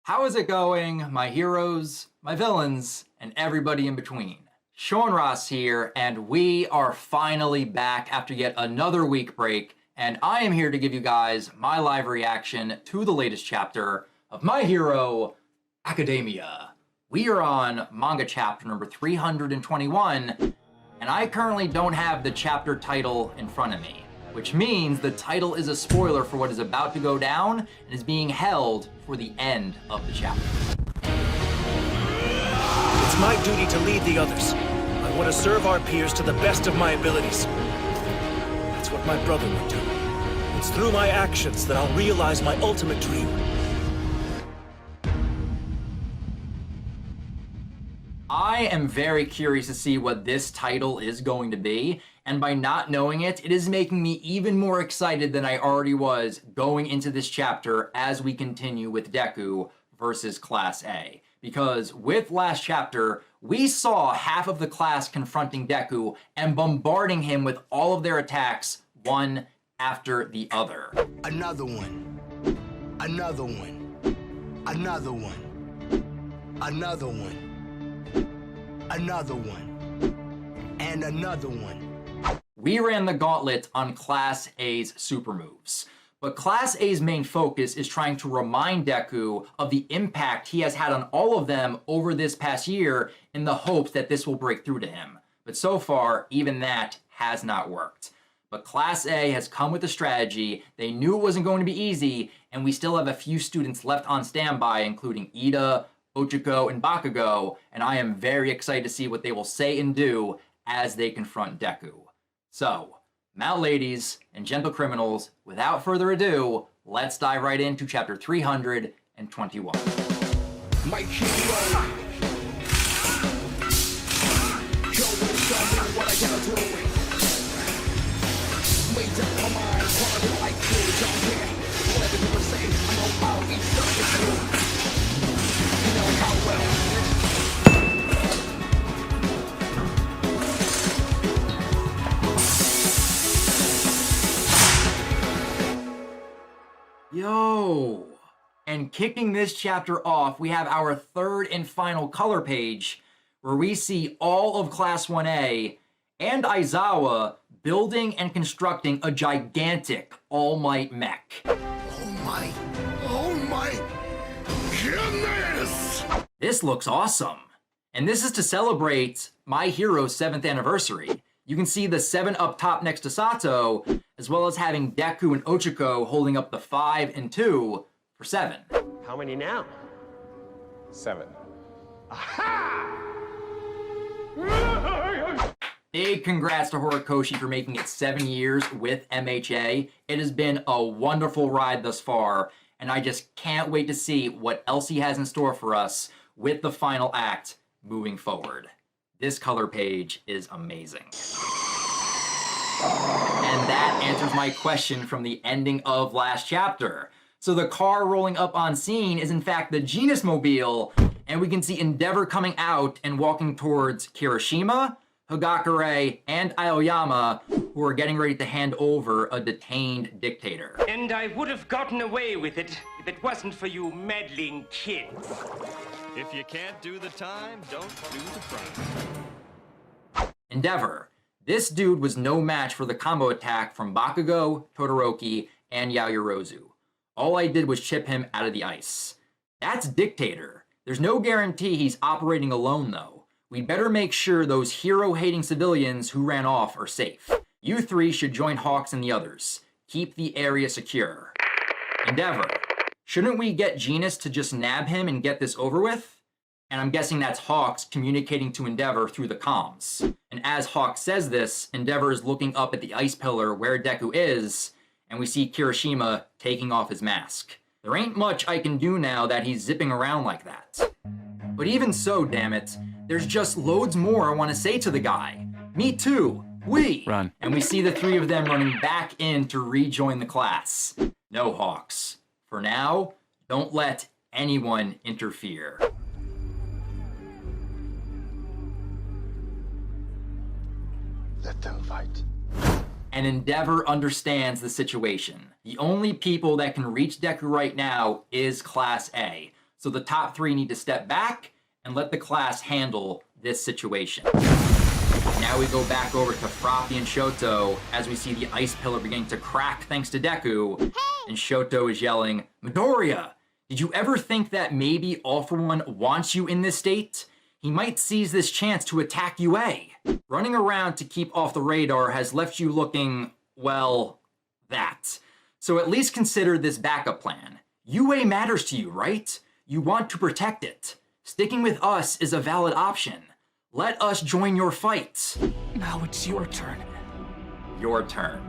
How is it going, my heroes, my villains, and everybody in between? Sean Ross here, and we are finally back after yet another week break, and I am here to give you guys my live reaction to the latest chapter of My Hero Academia. We are on manga chapter number 321, and I currently don't have the chapter title in front of me, which means the title is a spoiler for what is about to go down and is being held for the end of the chapter. It's my duty to lead the others. I want to serve our peers to the best of my abilities. That's what my brother would do. It's through my actions that I'll realize my ultimate dream. I am very curious to see what this title is going to be, and by not knowing it, it is making me even more excited than I already was going into this chapter as we continue with Deku versus Class A. Because with last chapter, we saw half of the class confronting Deku and bombarding him with all of their attacks, one after the other. Another one. Another one. Another one. Another one. Another one. And another one. We ran the gauntlet on Class A's super moves, but Class A's main focus is trying to remind Deku of the impact he has had on all of them over this past year in the hopes that this will break through to him. But so far, even that has not worked. But Class A has come with a strategy. They knew it wasn't going to be easy, and we still have a few students left on standby, including Iida, Ochiko, and Bakugou, and I am very excited to see what they will say and do as they confront Deku. So, mount ladies and gentle criminals, without further ado, let's dive right into chapter 321. My hero. What I gotta do. Made up my mind, wanna like you, jump in. Whatever you say, I know how each stuff is. You know how well. Yo! And kicking this chapter off, we have our third and final color page, where we see all of Class 1A and Aizawa building and constructing a gigantic All Might mech. Oh my goodness! This looks awesome. And this is to celebrate My Hero's 7th anniversary. You can see the 7 up top next to Sato, as well as having Deku and Ochiko holding up the 5 and 2 for 7. How many now? 7. Aha! Big congrats to Horikoshi for making it 7 years with MHA. It has been a wonderful ride thus far, and I just can't wait to see what else he has in store for us with the final act moving forward. This color page is amazing. And that answers my question from the ending of last chapter. So the car rolling up on scene is in fact the Genus Mobile, and we can see Endeavor coming out and walking towards Kirishima, Hagakure, and Aoyama, who are getting ready to hand over a detained dictator. And I would have gotten away with it if it wasn't for you meddling kids. If you can't do the time, don't do the crime. Endeavor. This dude was no match for the combo attack from Bakugo, Todoroki, and Yaoyorozu. All I did was chip him out of the ice. That's Dictator. There's no guarantee he's operating alone though. We'd better make sure those hero-hating civilians who ran off are safe. You three should join Hawks and the others. Keep the area secure. Endeavor. Shouldn't we get Genus to just nab him and get this over with? And I'm guessing that's Hawks communicating to Endeavor through the comms. And as Hawks says this, Endeavor is looking up at the ice pillar where Deku is, and we see Kirishima taking off his mask. There ain't much I can do now that he's zipping around like that. But even so, damn it, there's just loads more I want to say to the guy. Me too. Run. And we see the three of them running back in to rejoin the class. No, Hawks. For now, don't let anyone interfere. Let them fight. And Endeavor understands the situation. The only people that can reach Deku right now is Class A. So the top 3 need to step back and let the class handle this situation. Now we go back over to Froppy and Shoto as we see the ice pillar beginning to crack thanks to Deku. And Shoto is yelling, Midoriya, did you ever think that maybe All For One wants you in this state? He might seize this chance to attack UA. Running around to keep off the radar has left you looking, well, that. So at least consider this backup plan. UA matters to you, right? You want to protect it. Sticking with us is a valid option. Let us join your fight. Now it's your turn. Your turn.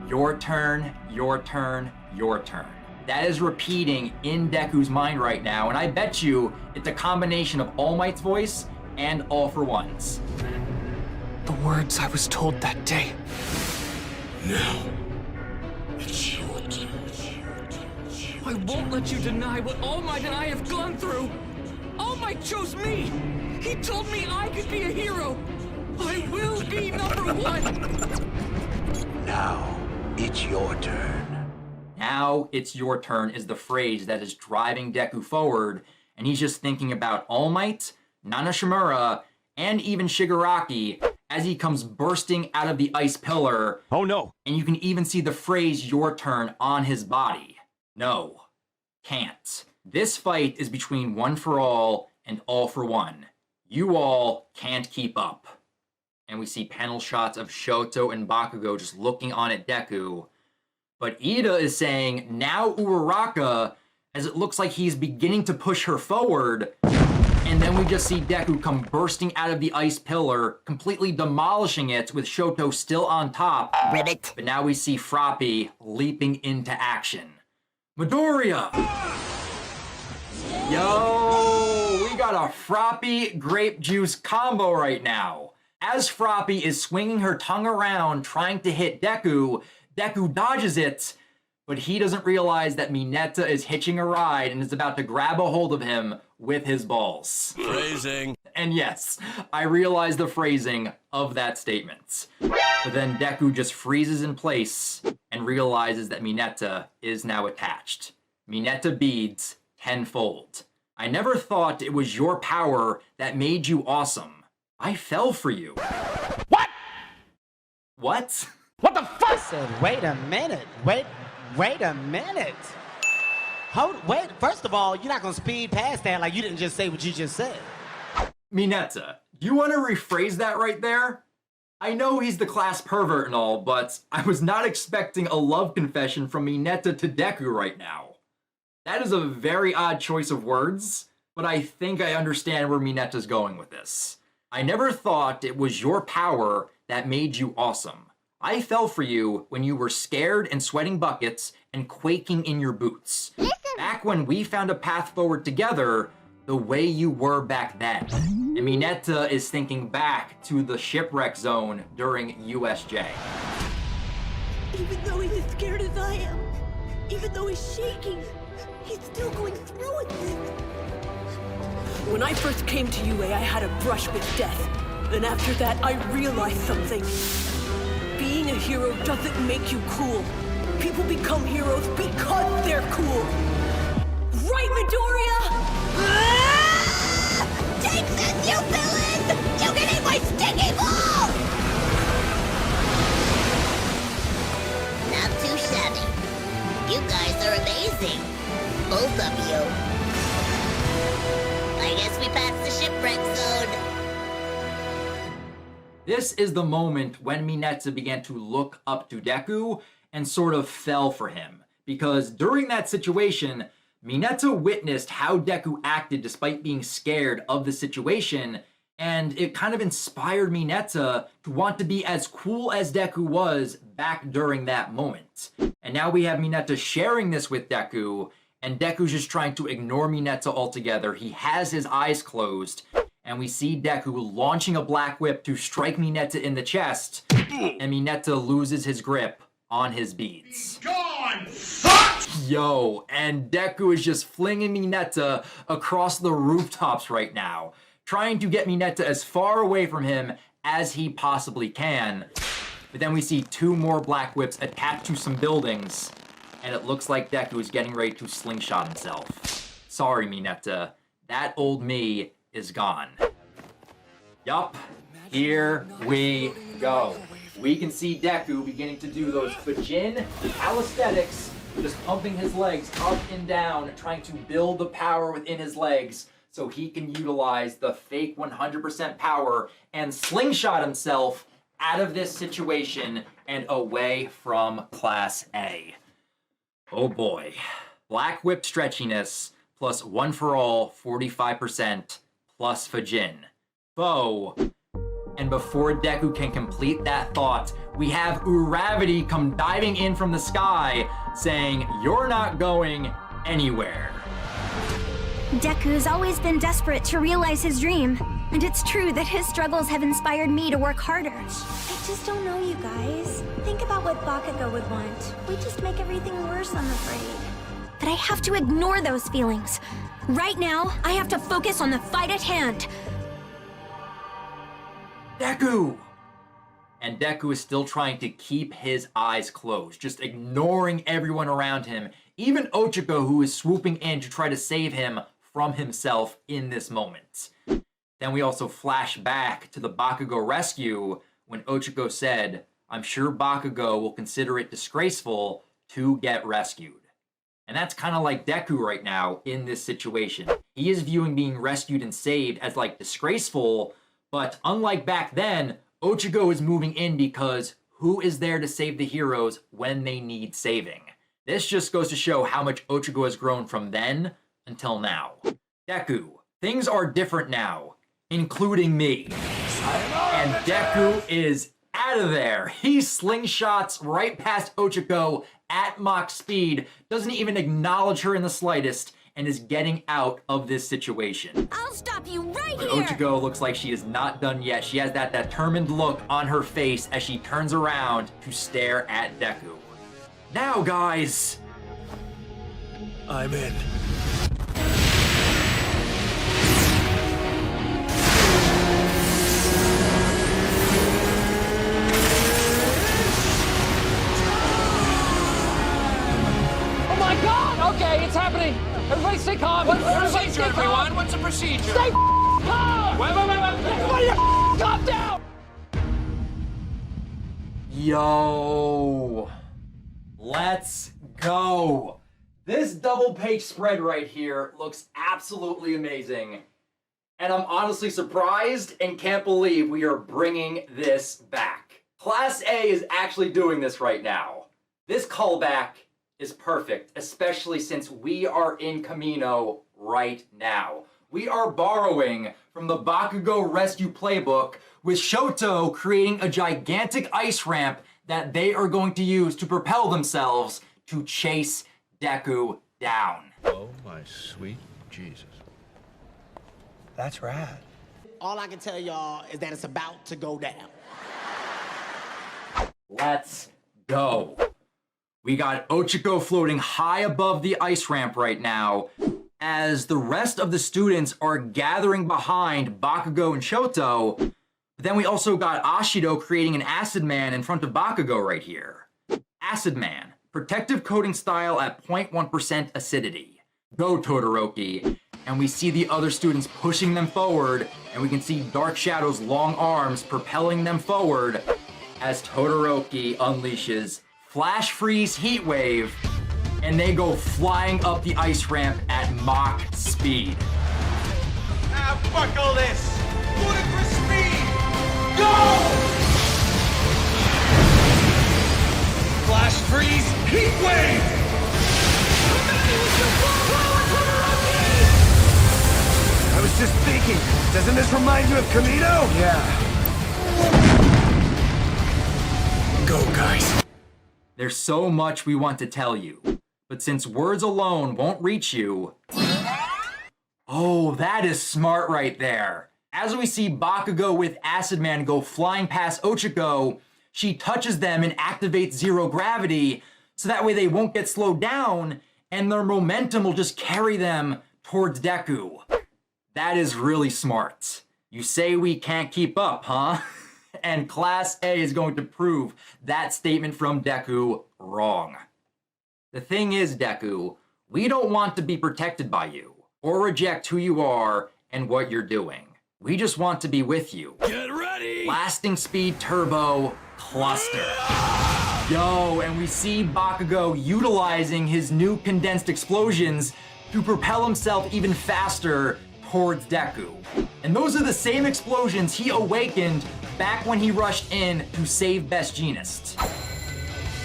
Your turn, your turn, your turn. That is repeating in Deku's mind right now, and I bet you it's a combination of All Might's voice and All For One's. The words I was told that day. Now, it's your turn. I won't let you deny what All Might and I have gone through. All Might chose me. He told me I could be a hero. I will be #1. Now, it's your turn. Now it's your turn is the phrase that is driving Deku forward, and he's just thinking about All Might, Nana Shimura, and even Shigaraki as he comes bursting out of the ice pillar. Oh no! And you can even see the phrase your turn on his body. No, can't. This fight is between One For All and All For One. You all can't keep up. And we see panel shots of Shoto and Bakugo just looking on at Deku. But Iida is saying, now Uraraka, as it looks like he's beginning to push her forward. And then we just see Deku come bursting out of the ice pillar, completely demolishing it with Shoto still on top. Ribbit. But now we see Froppy leaping into action. Midoriya! Yo, we got a Froppy grape juice combo right now. As Froppy is swinging her tongue around trying to hit Deku, Deku dodges it, but he doesn't realize that Mineta is hitching a ride and is about to grab a hold of him with his balls. Phrasing. And yes, I realize the phrasing of that statement. But then Deku just freezes in place and realizes that Mineta is now attached. Mineta beads tenfold. I never thought it was your power that made you awesome. I fell for you. What? What? What the fuck? I said, wait a minute. Wait a minute. Wait, first of all, you're not gonna speed past that like you didn't just say what you just said. Mineta, do you want to rephrase that right there? I know he's the class pervert and all, but I was not expecting a love confession from Mineta to Deku right now. That is a very odd choice of words, but I think I understand where Mineta's going with this. I never thought it was your power that made you awesome. I fell for you when you were scared and sweating buckets and quaking in your boots. Back when we found a path forward together, the way you were back then. And Mineta is thinking back to the shipwreck zone during USJ. Even though he's as scared as I am, even though he's shaking, he's still going through with it. When I first came to UA, I had a brush with death. And after that, I realized something. Being a hero doesn't make you cool. People become heroes because they're cool. Right, Midoriya? Take this, you villain! You can eat my sticky ball! Not too shabby. You guys are amazing. Both of you. I guess we passed the shipwreck zone. This is the moment when Mineta began to look up to Deku and sort of fell for him. Because during that situation, Mineta witnessed how Deku acted despite being scared of the situation, and it kind of inspired Mineta to want to be as cool as Deku was back during that moment. And now we have Mineta sharing this with Deku, and Deku's just trying to ignore Mineta altogether. He has his eyes closed, and we see Deku launching a black whip to strike Mineta in the chest, and Mineta loses his grip on his beads. Gone! Yo, and Deku is just flinging Mineta across the rooftops right now, trying to get Mineta as far away from him as he possibly can. But then we see 2 more black whips attached to some buildings, and it looks like Deku is getting ready to slingshot himself. Sorry, Mineta. That old me is gone. Yup, here we go. We can see Deku beginning to do those Fujin calisthenics, just pumping his legs up and down, trying to build the power within his legs so he can utilize the fake 100% power and slingshot himself out of this situation and away from Class A. Oh boy. Black Whip stretchiness plus 1 for all 45% plus Fujin. Foe. And before Deku can complete that thought, we have Uravity come diving in from the sky, saying, "You're not going anywhere." Deku's always been desperate to realize his dream, and it's true that his struggles have inspired me to work harder. I just don't know, you guys. Think about what Bakugo would want. We just make everything worse, I'm afraid. But I have to ignore those feelings. Right now, I have to focus on the fight at hand. Deku! And Deku is still trying to keep his eyes closed, just ignoring everyone around him, even Ochako, who is swooping in to try to save him from himself in this moment. Then we also flash back to the Bakugo rescue when Ochako said, "I'm sure Bakugo will consider it disgraceful to get rescued." And that's kind of like Deku right now in this situation. He is viewing being rescued and saved as like disgraceful, but unlike back then, Ochako is moving in because who is there to save the heroes when they need saving? This just goes to show how much Ochako has grown from then until now. Deku, things are different now, including me. And Deku is out of there. He slingshots right past Ochako at Mach speed, doesn't even acknowledge her in the slightest, and is getting out of this situation. I'll stop you right here! Ochako looks like she is not done yet. She has that determined look on her face as she turns around to stare at Deku. Now, guys! I'm in. Oh my god! Okay, it's happening! Everybody stay calm! What's the procedure, everyone? What's the procedure? Stay calm! Wait. Everybody calm down! Yo! Let's go! This double page spread right here looks absolutely amazing. And I'm honestly surprised and can't believe we are bringing this back. Class A is actually doing this right now. This callback is perfect, especially since we are in Kamino right now. We are borrowing from the Bakugo Rescue playbook, with Shoto creating a gigantic ice ramp that they are going to use to propel themselves to chase Deku down. Oh my sweet Jesus. That's rad. All I can tell y'all is that it's about to go down. Let's go. We got Ochako floating high above the ice ramp right now, as the rest of the students are gathering behind Bakugo and Shoto. But then we also got Ashido creating an Acid Man in front of Bakugo right here. Acid Man, protective coating style at 0.1% acidity. Go Todoroki. And we see the other students pushing them forward, and we can see Dark Shadow's long arms propelling them forward as Todoroki unleashes Flash Freeze Heat Wave, and they go flying up the ice ramp at Mach speed. Ah, fuck all this! Ludicrous speed! Go! Flash freeze, heat wave! I was just thinking, doesn't this remind you of Kamino? Yeah. Go, guys. There's so much we want to tell you, but since words alone won't reach you... Oh, that is smart right there. As we see Bakugo with Acid Man go flying past Ochako, she touches them and activates zero gravity, so that way they won't get slowed down, and their momentum will just carry them towards Deku. That is really smart. You say we can't keep up, huh? And Class A is going to prove that statement from Deku wrong. The thing is, Deku, we don't want to be protected by you. or reject who you are and what you're doing. We just want to be with you. Get ready! Lasting speed turbo cluster. Yo, and we see Bakugo utilizing his new condensed explosions to propel himself even faster towards Deku. And those are the same explosions he awakened back when he rushed in to save Best Jeanist.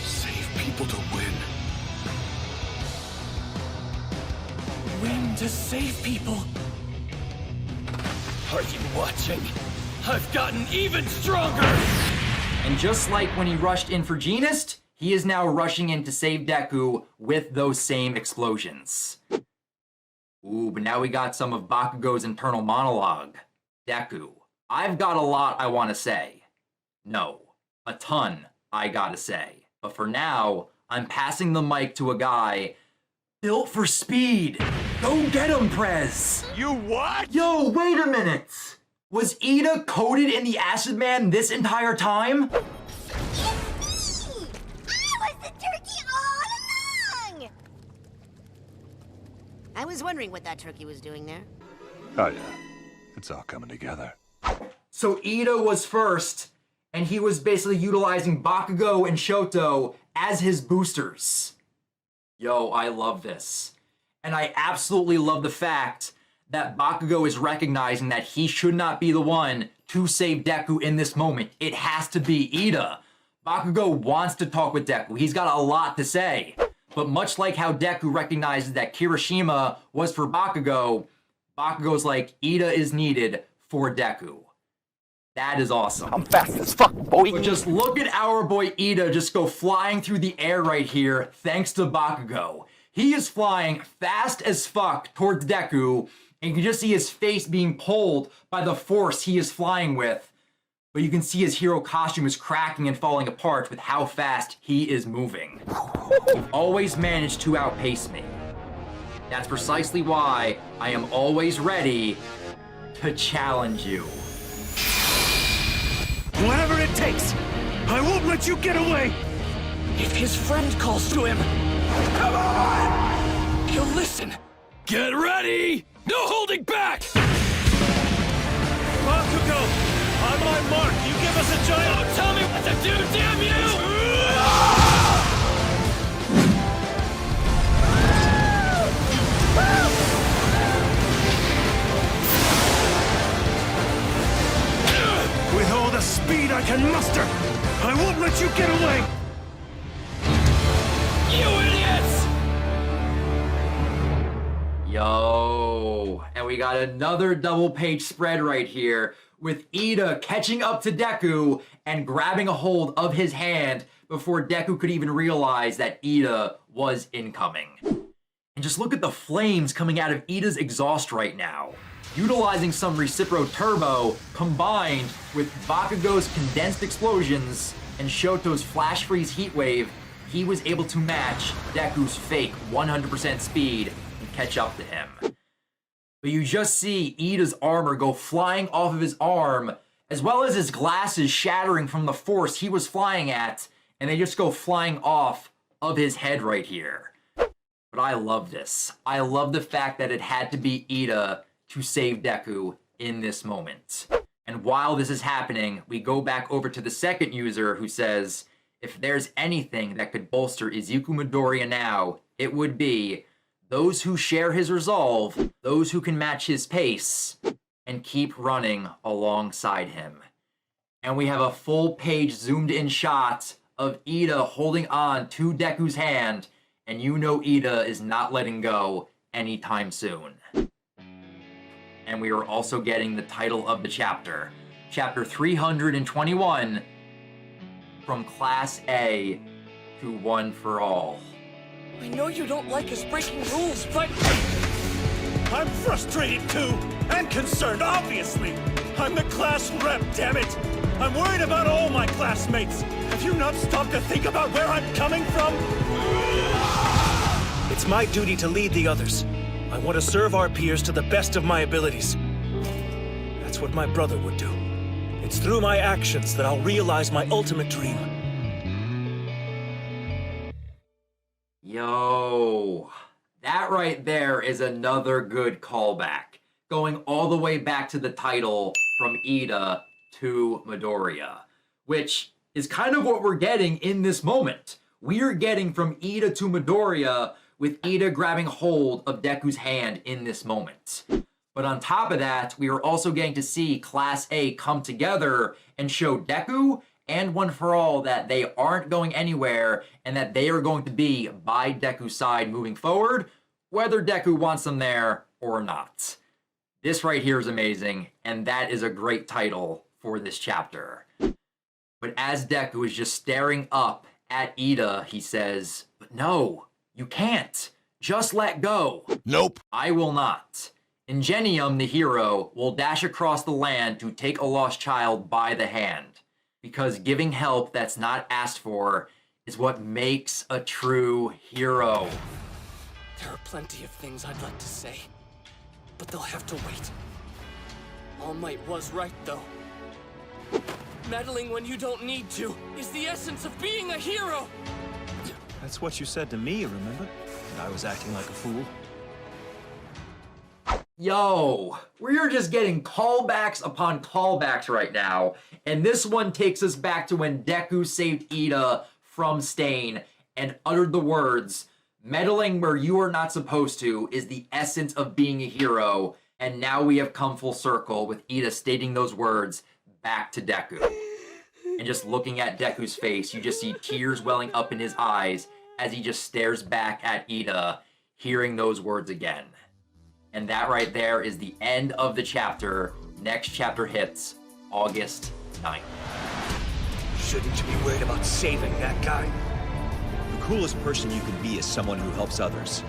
Save people to win. Win to save people. Are you watching? I've gotten even stronger! And just like when he rushed in for Jeanist, he is now rushing in to save Deku with those same explosions. Ooh, but now we got some of Bakugo's internal monologue. Deku, I've got a lot I want to say. No, a ton I gotta say. But for now, I'm passing the mic to a guy built for speed. Go get him, Prez! You what? Yo, wait a minute! Was Iida coded in the Acid Man this entire time? It's me! I was the turkey all along! I was wondering what that turkey was doing there. Oh yeah, it's all coming together. So Iida was first, and he was basically utilizing Bakugo and Shoto as his boosters. Yo, I love this. And I absolutely love the fact that Bakugo is recognizing that he should not be the one to save Deku in this moment. It has to be Iida. Bakugo wants to talk with Deku. He's got a lot to say. But much like how Deku recognizes that Kirishima was for Bakugo, Bakugo's like, Iida is needed for Deku. That is awesome. I'm fast as fuck, boy. But just look at our boy Iida just go flying through the air right here, thanks to Bakugo. He is flying fast as fuck towards Deku, and you can just see his face being pulled by the force he is flying with. But you can see his hero costume is cracking and falling apart with how fast he is moving. You've always managed to outpace me. That's precisely why I am always ready to challenge you. Whatever it takes, I won't let you get away! If his friend calls to him, Come on! he'll listen. Get ready! No holding back! Bakugo, on my mark, you give us a giant... Don't tell me what to do, damn you! With all the speed I can muster, I won't let you get away! You idiots! Yo, and we got another double page spread right here with Iida catching up to Deku and grabbing a hold of his hand before Deku could even realize that Iida was incoming. And just look at the flames coming out of Iida's exhaust right now. Utilizing some Recipro Turbo combined with Bakugo's condensed explosions and Shoto's Flash Freeze Heat Wave, he was able to match Deku's fake 100% speed and catch up to him. But you just see Iida's armor go flying off of his arm, as well as his glasses shattering from the force he was flying at, and they just go flying off of his head right here. But I love this. I love the fact that it had to be Iida to save Deku in this moment. And while this is happening, we go back over to the second user who says, if there's anything that could bolster Izuku Midoriya now, it would be those who share his resolve, those who can match his pace, and keep running alongside him. And we have a full page zoomed in shot of Iida holding on to Deku's hand, and you know Iida is not letting go anytime soon. And we are also getting the title of the chapter, Chapter 321, From Class A to One for All. I know you don't like us breaking rules, but... I'm frustrated too, and concerned, obviously. I'm the class rep, damn it. I'm worried about all my classmates. Have you not stopped to think about where I'm coming from? It's my duty to lead the others. I want to serve our peers to the best of my abilities. That's what my brother would do. It's through my actions that I'll realize my ultimate dream. Yo, That right there is another good callback, going all the way back to the title from Iida to Midoriya, which is kind of what we're getting in this moment. We're getting from Iida to Midoriya with Iida grabbing hold of Deku's hand in this moment. But on top of that, we are also getting to see Class A come together and show Deku and One For All that they aren't going anywhere and that they are going to be by Deku's side moving forward, whether Deku wants them there or not. This right here is amazing, and that is a great title for this chapter. But as Deku is just staring up at Iida, he says, "But no, you can't. Just let go." Nope. "I will not. Ingenium, the hero, will dash across the land to take a lost child by the hand, because giving help that's not asked for is what makes a true hero." There are plenty of things I'd like to say, but they'll have to wait. All Might was right, though. Meddling when you don't need to is the essence of being a hero! That's what you said to me, remember? And I was acting like a fool. Yo, we're just getting callbacks upon callbacks right now, and this one takes us back to when Deku saved Iida from Stain and uttered the words, "Meddling where you are not supposed to is the essence of being a hero," and now we have come full circle with Iida stating those words back to Deku. And just looking at Deku's face, you just see tears welling up in his eyes as he just stares back at Iida, hearing those words again. And that right there is the end of the chapter. Next chapter hits August 9th. Shouldn't you be worried about saving that guy? The coolest person you can be is someone who helps others.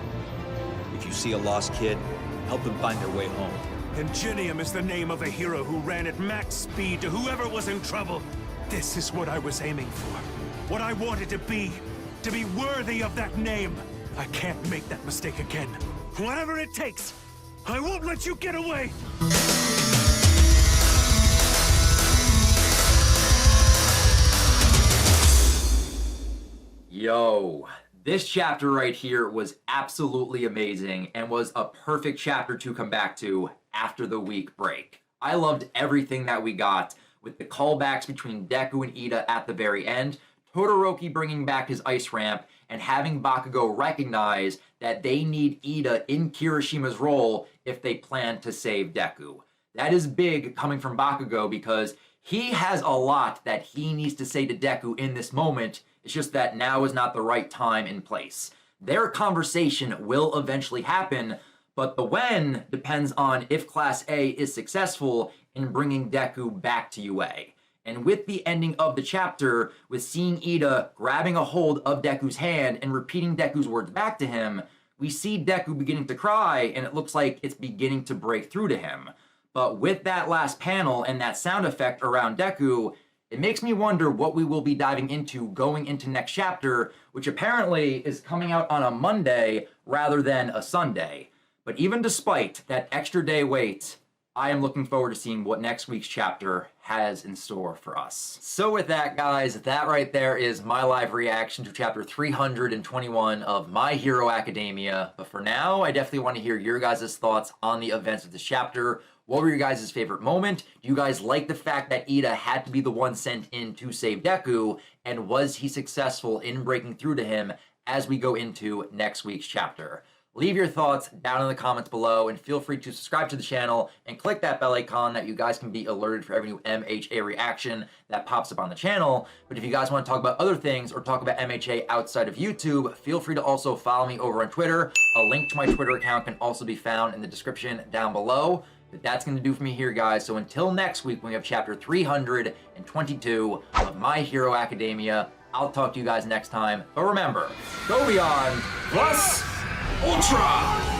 If you see a lost kid, help them find their way home. Ingenium is the name of a hero who ran at max speed to whoever was in trouble. This is what I was aiming for. What I wanted to be worthy of that name. I can't make that mistake again. Whatever it takes, I won't let you get away! Yo, this chapter right here was absolutely amazing and was a perfect chapter to come back to after the week break. I loved everything that we got, with the callbacks between Deku and Iida at the very end, Todoroki bringing back his ice ramp, and having Bakugo recognize that they need Iida in Kirishima's role if they plan to save Deku. That is big coming from Bakugo because he has a lot that he needs to say to Deku in this moment. It's just that now is not the right time and place. Their conversation will eventually happen, but the when depends on if Class A is successful in bringing Deku back to UA. And with the ending of the chapter, with seeing Iida grabbing a hold of Deku's hand and repeating Deku's words back to him, we see Deku beginning to cry, and it looks like it's beginning to break through to him. But with that last panel and that sound effect around Deku, it makes me wonder what we will be diving into going into next chapter, which apparently is coming out on a Monday rather than a Sunday. But even despite that extra day wait, I am looking forward to seeing what next week's chapter has in store for us. So with that, guys, that right there is my live reaction to chapter 321 of My Hero Academia. But for now, I definitely want to hear your guys' thoughts on the events of this chapter. What were your guys' favorite moment? Do you guys like the fact that Iida had to be the one sent in to save Deku? And was he successful in breaking through to him as we go into next week's chapter? Leave your thoughts down in the comments below, and feel free to subscribe to the channel and click that bell icon that you guys can be alerted for every new MHA reaction that pops up on the channel. But if you guys want to talk about other things or talk about MHA outside of YouTube, feel free to also follow me over on Twitter. A link to my Twitter account can also be found in the description down below. But that's going to do for me here, guys. So until next week, when we have chapter 322 of My Hero Academia, I'll talk to you guys next time. But remember, go beyond plus Ultra!